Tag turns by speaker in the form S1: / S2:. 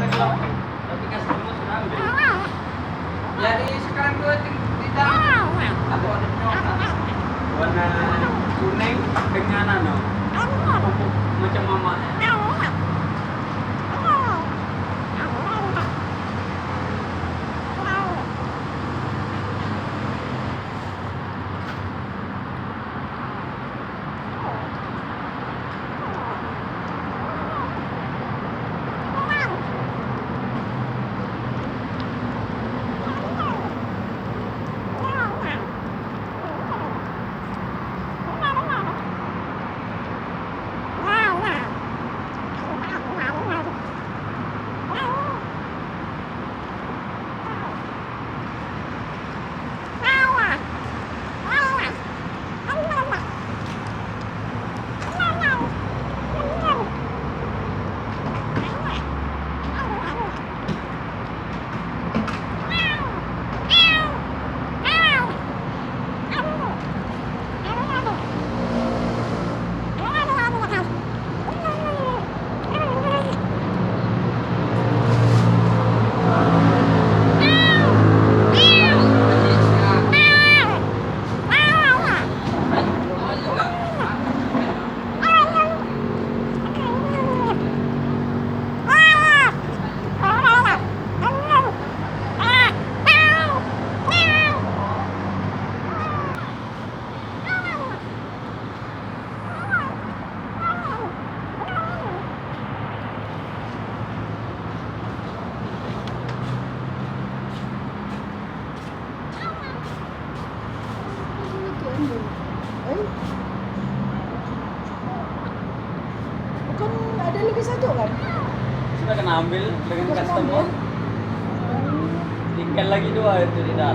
S1: Tapi customer sudah ambil. Jadi sekarang gue tidak aku ada warna kuning dengan pupuk macam mama.
S2: Bukan ada lebih satu kan?
S1: Sudah kena ambil dengan customer. Tinggal lagi dua itu di dalam.